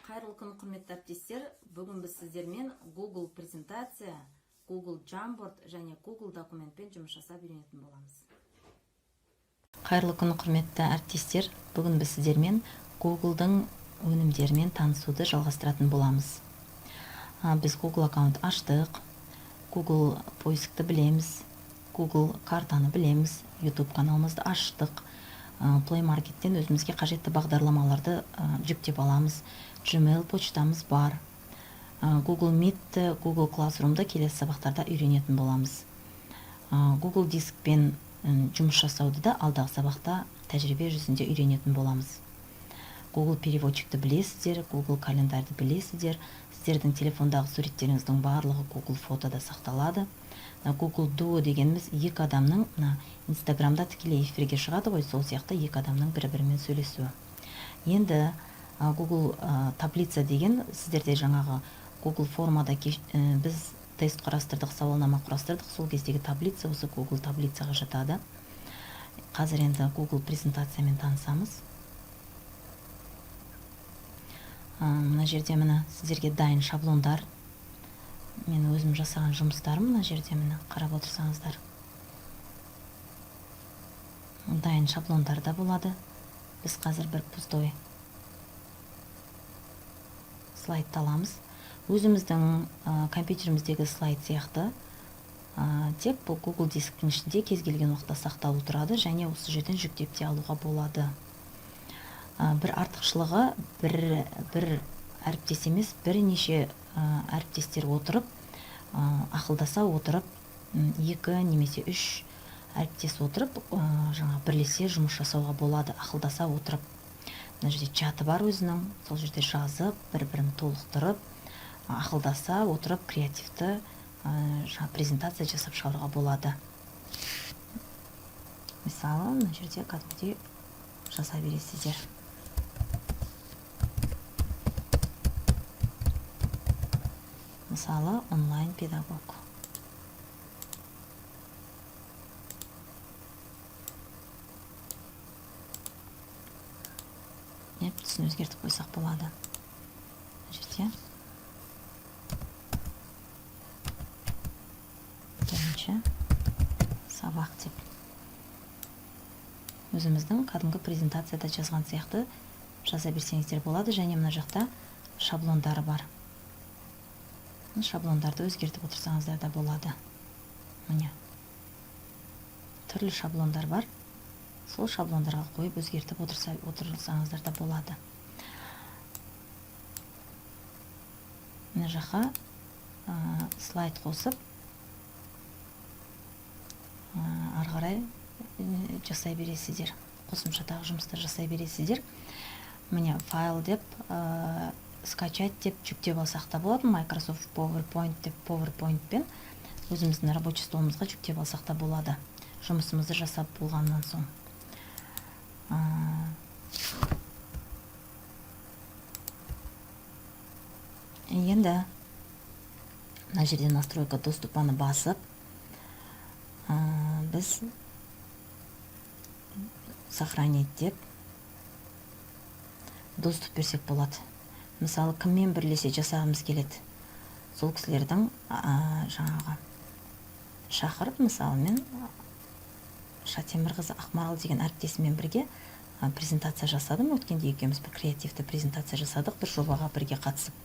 Қайырлы күн, құрметті әріптестер. Бүгін біз сіздермен Google презентация, Google Jamboard және Google документпен жұмыс жасап үйренетін боламыз. Қайырлы күн, құрметті әріптестер. Бүгін біз сіздермен Google-дың өнімдерімен танысуды жалғастыратын боламыз. Біз Google аккаунт аштық, Google поискті білеміз, Google картаны білеміз, YouTube каналымызды аштық. Play Market'тен өзімізге қажетті бағдарламаларды жүктеп аламыз. Gmail почтамыз бар. Google Meet, Google Classroom'да келесі сабақтарда үйренетін боламыз. Google дискпен жұмыс жасауды да алдағы сабақта тәжірибе жүзінде үйренетін боламыз. Google переводчикті білесіздер, Google календарды білесіздер. Сіздердің телефондағы суреттеріңіздің барлығы Google фотода сақталады. Google Duo дегеніміз екі адамның Instagram'да тікелей эфирге шығады ғой, сол сияқты екі адамның бір-бірімен сөйлесуі. Енді Google таблица деген, сіздерде жаңағы Google формада біз тест құрастырдық, сауалнама құрастырдық, сол кездегі таблица осы Google таблицаға жатады. Қазір енді Google презентациямен танысамыз. Мына жерде мына сіздерге дайын шаблондар, мен өзім жасаған жұмыстарым мына жерде міне қарап отырсаңыздар. Дайын шаблондар да болады. Біз қазір бір пустой слайдты аламыз. Өзіміздің компьютеріміздегі слайд сияқты, тек бұл Google дисктің ішінде кез келген уақытта сақталып тұрады және осы жерден жүктеп те алуға болады. Бір артықшылығы, бір әріптес емес, бірнеше әріптестер отырып, ақылдаса отырып, 2 немесе 3 әріптес отырып, бірлесе жұмыс жасауға болады, ақылдаса отырып. Мына жерде чаты бар өзінің, сол жерде жазып, бір-бірін толықтырып, ақылдаса отырып, креативті презентация жасап шығаруға болады. Мысалы, мына жерде кәдімгідей жасай бересіздер. Мысалы, онлайн педагог. Түсін өзгертіп қойсақ болады. Жерде. Бірінші сабақ деп. Өзіміздің кәдімгі презентацияда жазған сияқты жаза берсеңіздер болады, және мына жақта шаблондары бар. Шаблондарды өзгертіп отырсаңыздар да болады. Міне. Түрлі шаблондар бар. Сол шаблондарға қойып өзгертіп отырсаңыздар да болады. Мына жаққа слайд қосып, ары қарай жасай бересіздер. Қосымшадағы жұмыстар жасай бересіздер. Міне файл деп, скачать деп жүктеп алсақ та болады. Microsoft PowerPoint деп PowerPoint-пен өзіміздің рабочий столымызға жүктеп алсақ та болады. Жұмысымызды жасап болғаннан соң. Енді мына жерде настройка доступаны басып, біз сохранить деп доступ берсек болады. Мысалы, кіммен бірлесе жасағымыз келеді. Сол кісілердің жаңағы шақырып, мысалы, мен Шатемірқызы Ақмарал деген әріптесімен бірге презентация жасадым. Өткенде екеуміз бір креативті презентация жасадық, бір жобаға бірге қатысып.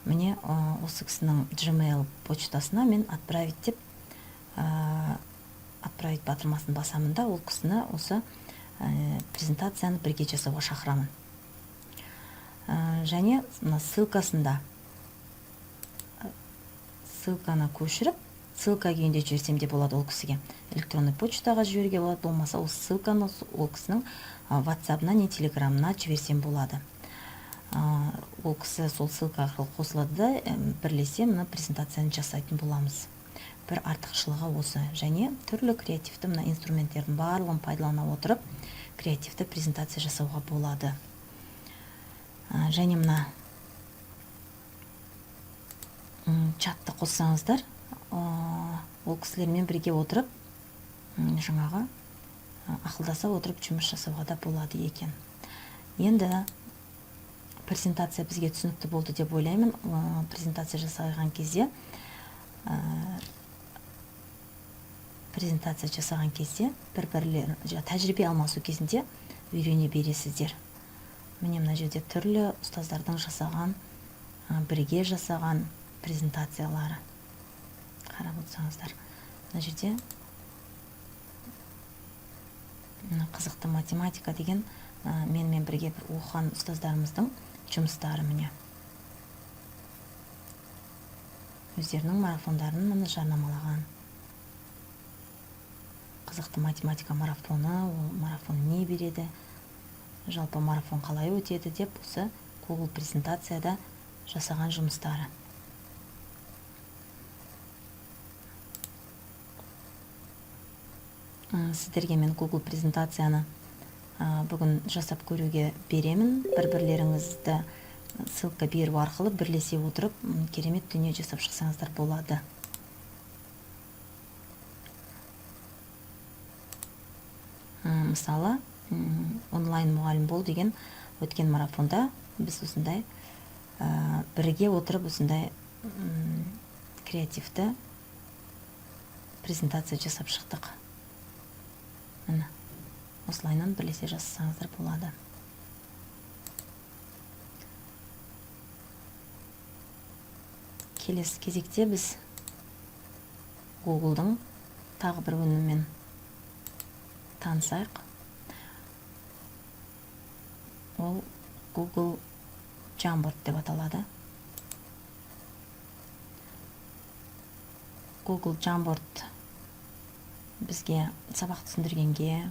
Міне осы кісінің Gmail почтасына мен отправить деп отправить батырмасын басамын да, ол кісіні осы презентацияны бірге жасауға шақырамын. Және ссылкасында ссылканы көшіріп, ссылка күйінде жіберсем де болады ол кісіге. Электронный почтаға жіберуге болады, болмаса осы ссылканы ол кісінің WhatsApp-на не Telegram-на жіберсем болады. Ол кісі сол ссылка арқылы қосылады да, бірлесе мына презентацияны жасайтын боламыз. Бір артықшылығы осы. Және түрлі креативті мына инструменттердің барлығын пайдалана отырып, креативті презентация жасауға болады. Және мына чатты қоссаңыздар, ол кісілермен бірге отырып, жаңағы ақылдаса отырып жұмыс жасауға да болады екен. Енді презентация бізге түсінікті болды деп ойлаймын. Презентация жасаған кезде бір-бірлерін тәжірибе алмасу кезінде үйрене бересіздер. Міне мына жерде түрлі ұстаздардың жасаған, бірге жасаған презентациялары. Қарап отырсаңыздар. Мына жерде қызықты математика деген менімен бірге бір оқыған ұстаздарымыздың жұмыстары міне. Өздерінің марафондарын міне жарнамалаған. Қызықты математика марафоны, ол марафон не береді, жалпы марафон қалай өтеді деп осы Google презентацияда жасаған жұмыстары. Сіздерге мен Google презентацияны бүгін жасап көруге беремін. Бір-бірлеріңізді ссылка беру арқылы бірлесе отырып керемет дүние жасап шықсаңыздар болады. Мысалы, онлайн мұғалім бол деген өткен марафонда біз осындай бірге отырып осындай креативті презентация жасап шықтық. Міне, осылайынан бірлесе жасасаңыздар болады. Келесі кезекте біз Google-дың тағы бір өнімімен танысайық. Ол Google Jamboard деп аталады. Google Jamboard бізге сабақ түсіндіргенге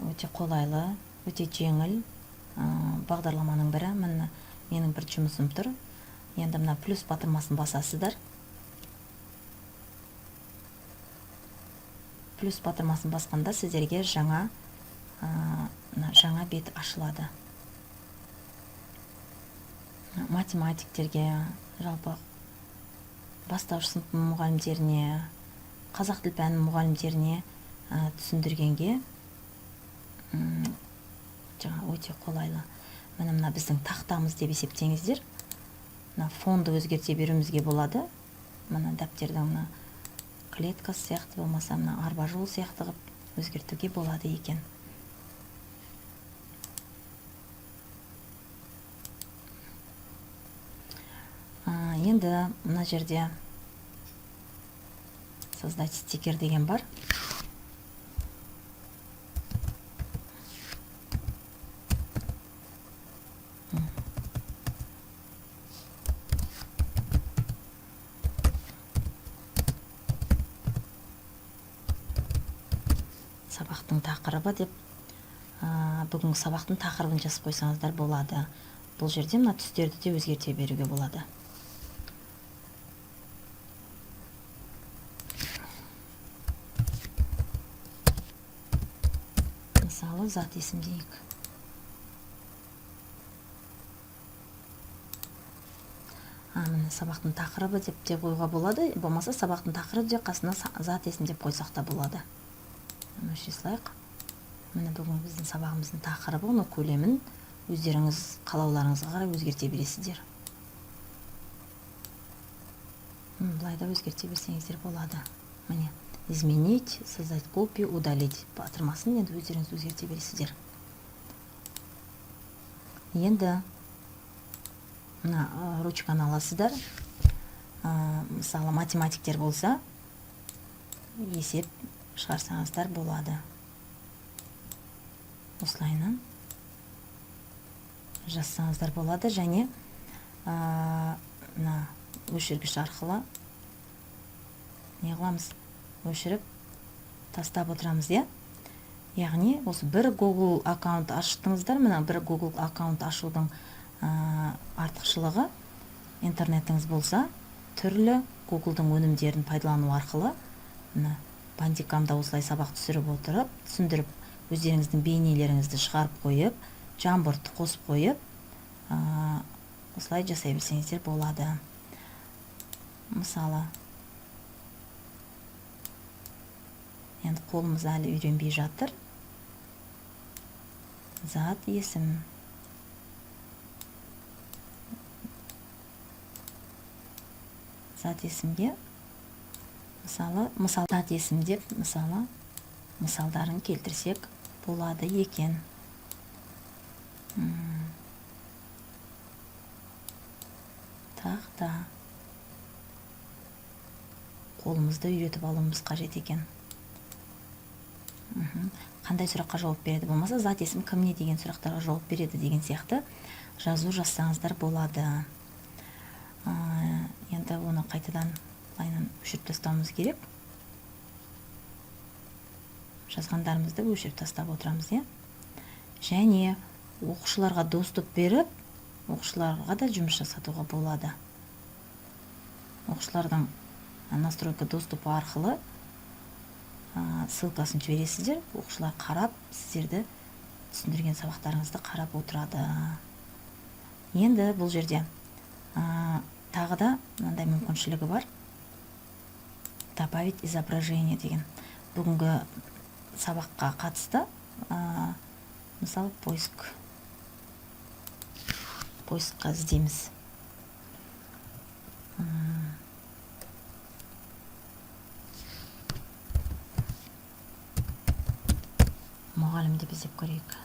өте қолайлы, өте жеңіл бағдарламаның бірі. Менің бір жұмысым тұр. Енді мына плюс батырмасын басасыздар. Плюс батырмасын басқанда сіздерге жаңа бет ашылады. Математиктерге, жалпы бастауыш сынып мұғалімдеріне, қазақ тіл пәні мұғалімдеріне түсіндіргенге өте қолайлы. Мына біздің тақтамыз деп есептеңіздер. Фонды өзгерте беруімізге болады. Мына дәптердің клеткасы сияқты болмаса, арба жол сияқты қып өзгертуге болады екен. Енді мына жерде создать стикер деген бар. Сабақтың тақырыбы деп, бүгінгі сабақтың тақырыбын жазып қойсаңыздар болады. Бұл жерде мына түстерді де өзгерте беруге болады. Мысалы, зат есім дейік. Міне сабақтың тақырыбы деп те қойға болады. Болмаса сабақтың тақырыбы деп қасына зат есім деп қойсақ та болады. Өшесілайық. Міне бүгін біздің сабағымыздың тақырыбы, оны көлемін өздеріңіз қалауларыңызға қарай өзгерте бересіздер. Бұлай да өзгерте берсеңіздер болады. Міне, изменить, создать копию, удалить батырмасын енді өздеріңіз өзгерте бересіздер. Енді мына ручканы аласыздар. Мысалы, математиктер болса, есеп шығарсаңыздар болады. Осылайынан жазсаңыздар болады, және өшіргіш арқылы не қыламыз? Өшіріп тастап отырамыз, е? Яғни, осы бір Google аккаунт аштыңыздар, мына бір Google аккаунт ашудың артықшылығы, интернетіңіз болса, түрлі Google-дың өнімдерін пайдалану арқылы, бандикамда осылай сабақ түсіріп отырып, түсіндіріп, өздеріңіздің бейнелеріңізді шығарып қойып, Jamboardты қосып қойып, осылай жасай берсеңіздер болады. Мысалы, енді қолымыз әлі үйренбей жатыр. Зат есім. зат есімге мысал зат есім деп мысалдарын келтірсек болады екен. Тақта. Қолымызды үйретіп алуымыз қажет екен. Қандай сұраққа жауап береді болмаса, зат есім кім не деген сұрақтарға жауап береді деген сияқты жазу жазсаңыздар болады. Енді оны қайтадан лайнан өшіріп тастауымыз керек. Жазғандарымызды өшіріп тастап отырамыз, Және оқушыларға доступ беріп, оқушыларға да жұмыс жасатуға болады. Оқушылардың настройка доступы арқылы ссылкасын жібересіздер, оқушылар қарап, сіздерді түсіндірген сабақтарыңызды қарап отырады. Енді бұл жерде тағы да мынандай мүмкіншілігі бар. Добавить изображение деген. Бүгінгі сабаққа қатысты, мысалы, поискқа іздейміз. Мұғалім деп іздеп көрейік.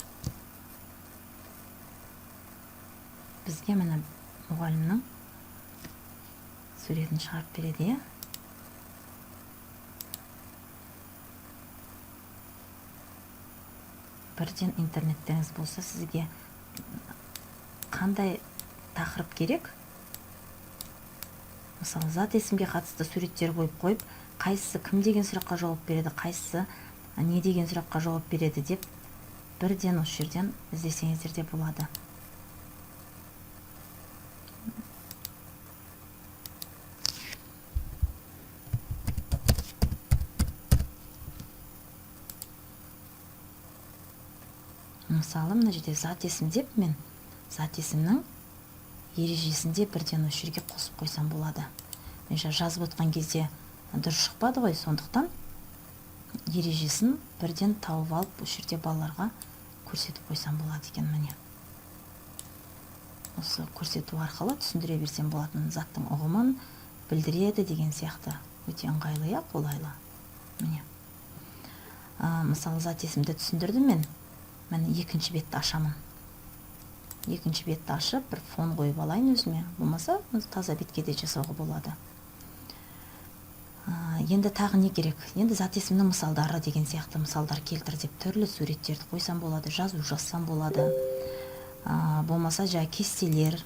Бізге міне мұғалімнің суретін шығарып береді, Бірден интернеттеріңіз болса, сізге қандай тақырып керек? Мысалы, зат есімге қатысты суреттер қойып, қайсысы кім деген сұраққа жауап береді, қайсысы не деген сұраққа жауап береді деп бірден осы жерден іздесеңіздер де болады. Мысалы, мына жерде зат есім деп мен зат есімнің ережесінде бірден осы жерге қосып қойсам болады. Мен жазып отқан кезде дұрыс шықпады ғой, сондықтан ережесін бірден тауып алып, осы жерде балаларға көрсетіп қойсам болады екен, міне. Осы көрсету арқылы түсіндіре берсем болатын, заттың ұғымын білдіреді деген сияқты. Өте ыңғайлы, қолайлы. Міне. Мысалы, зат есімді түсіндірдім мен. Мен екінші бетті ашамын. Екінші бетті ашып, бір фон қойып алайын өзіме. Болмаса, таза бетке де жасауға болады. Енді тағы не керек? Енді зат есімнің мысалдары деген сияқты мысалдар келтір деп түрлі суреттерді қойсам болады, жазу жазсам болады. Болмаса, кестелер,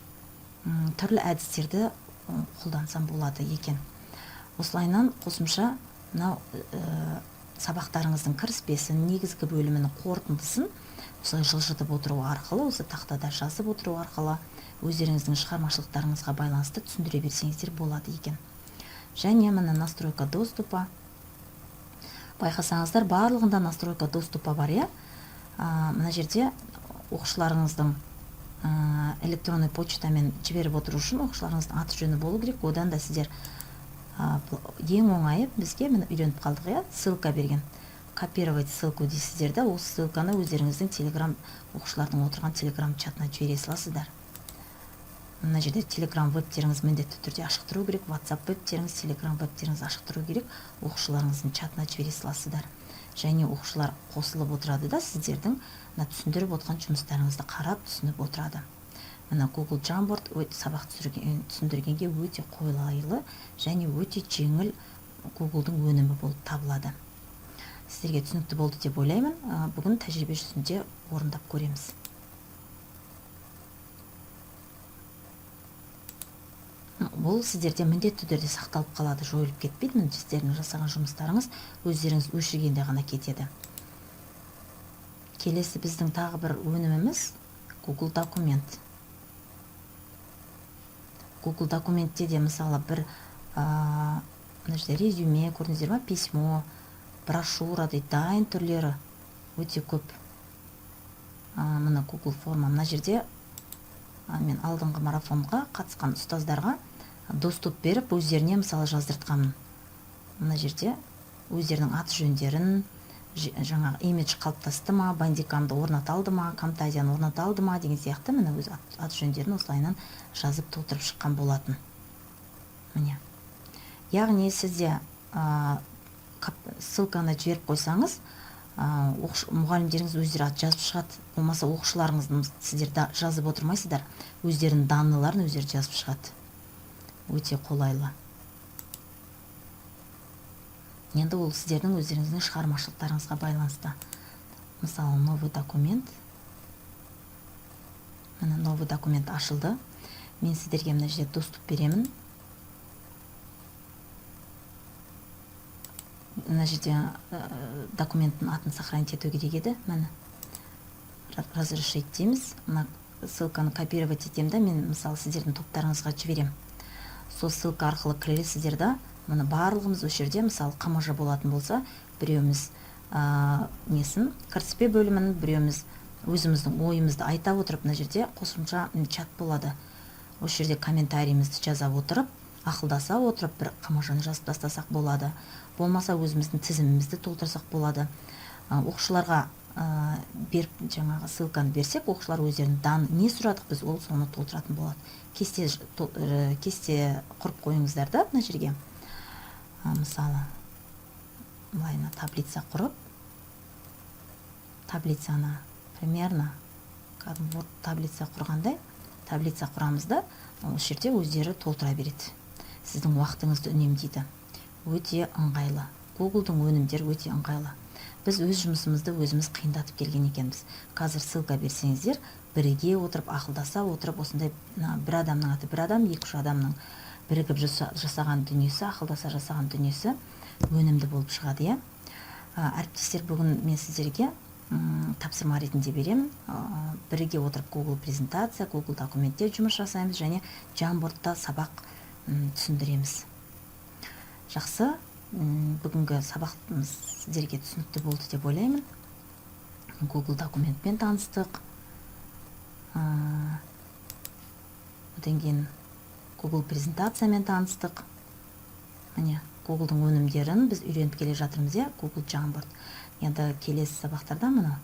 түрлі әдістерді қолдансам болады екен. Осылайынан қосымша сабақтарыңыздың кіріспесін, негізгі бөлімінің қорытындысын осылай жылжытып отыру арқылы, осы тақтада жазып отыру арқылы өздеріңіздің шығармашылықтарыңызға байланысты түсіндіре берсеңіздер болады екен. Және мына настройка доступа. Байқасаңыздар, барлығында настройка доступа бар, Мына жерде оқушыларыңыздың электронный почтамен жіберіп отыру үшін оқушыларыңыздың аты жөні болу керек. Одан да сіздер ең оңайы бізге міне үйреніп қалдық, ссылка берген. Копировать ссылку дейсіздер да, осы ссылканы өздеріңіздің телеграм, оқушылардың отырған телеграм чатына жібере саласыздар. Мына жерде телеграм вебтеріңіз міндетті түрде ашық тұру керек, WhatsApp вебтеріңіз, телеграм вебтеріңіз ашық тұру керек, оқушыларыңыздың чатына жібере саласыздар. Және оқушылар қосылып отырады да, сіздердің түсіндіріп отқан жұмыстарыңызды қарап түсініп отырады. Мына Google Jamboard сабақ түсіндіргенге өте қолайлы және өте жеңіл Google-дың өнімі болып табылады. Сіздерге түсінікті болды деп ойлаймын. Бүгін тәжірибе жүзінде орындап көреміз. Бұл сіздерде міндетті түрде сақталып қалады, жойылып кетпейді. Сіздердің жасаған жұмыстарыңыз өздеріңіз өшіргенде ғана кетеді. Келесі біздің тағы бір өніміміз Google Документ. Google Документте де мысалы бір резюме, көрдіңіздер ма, письмо, брошюра дайын түрлері өте көп. Мына Google форма. Мына жерде мен алдыңғы марафонға қатысқан ұстаздарға доступ беріп, өздеріне мысалы жаздыртқанмын. Мына жерде өздерінің аты жөндерін, жаңағы имидж қалыптасты ма, бандикамды орната алды ма, Camtasia'ны орната алды ма деген сияқты өз аты жөндерін осылайынан жазып толтырып шыққан болатын. Міне. яғни сізде ссылканы жіберіп қойсаңыз, мұғалімдеріңіз өздері жазып шығады, болмаса оқушыларыңыз сіздер жазып отырмайсыздар, өздерінің данныйларын өздері жазып шығады. Өте қолайлы. Енді ол сіздердің өздеріңіздің шығармашылықтарыңызға байланысты. Мысалы, новый документ. Міне, новый документ ашылды. Мен сіздерге мына жерде доступ беремін. Мына жерде документтің атын сохранить ету керек еді. Міне, разрешить дейміз. Мына ссылканы копировать етемін да, мен мысалы сіздердің топтарыңызға жіберем. Сол ссылка арқылы кіресіздер, мұны барлығымыз осы жерде, мысалы қамажа болатын болса, біреуміз несін, кіріспе бөлімін, біреуміз өзіміздің ойымызды айта отырып, мына жерде қосымша чат болады. Осы жерде комментариімізді жаза отырып, ақылдаса отырып, бір қамажаны жазып тастасақ болады. Болмаса өзіміздің тізімімізді толтырсақ болады. Оқушыларға беріп, жаңағы ссылканы берсек, оқушылар өздерінің не сұрадық біз, ол соны толтыратын болады. Кесте құрып қойыңыздар да мына жерге. Мысалы, былайына таблица құрып, таблицаны примерно таблица құрғандай, таблица құрамыз да, осы жерде өздері толтыра береді. Сіздің уақытыңызды үнемдейді. Өте ыңғайлы. Google-дың өнімдері өте ыңғайлы. Біз өз жұмысымызды өзіміз қиындатып келген екенбіз. Қазір ссылка берсеңіздер, бірге отырып, ақылдаса отырып, осындай бір адамның аты бір адам, екі-үш адамның бірігіп жасаған дүниесі, ақылдаса жасаған дүниесі өнімді болып шығады. Әріптестер, бүгін мен сіздерге тапсырма ретінде берем. Бірге отырып Google презентация, Google документте жұмыс жасаймыз және Jamboardта сабақ түсіндіреміз. Жақсы, бүгінгі сабағымыз сіздерге түсінікті болды деп ойлаймын. Google документпен таныстық. Одан кейін Google презентациямен таныстық. Міне, Google-дың өнімдерін біз үйреніп келе жатырмыз, Google Jamboard. Енді келесі сабақтарда мұны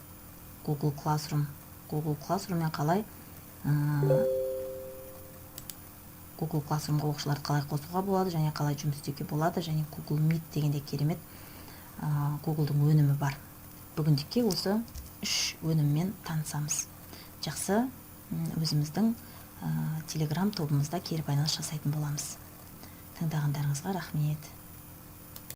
Google Classroom-мен қалай Google Classroom-ға оқушыларды қалай қосуға болады, және қалай жұмыс істеуге болады, және Google Meet дегенде керемет Google-дың өнімі бар. Бүгіндікке осы 3 өніммен танысамыз. Жақсы, өзіміздің Telegram тобымызда кері байланыс жасайтын боламыз. Тыңдағандарыңызға рахмет.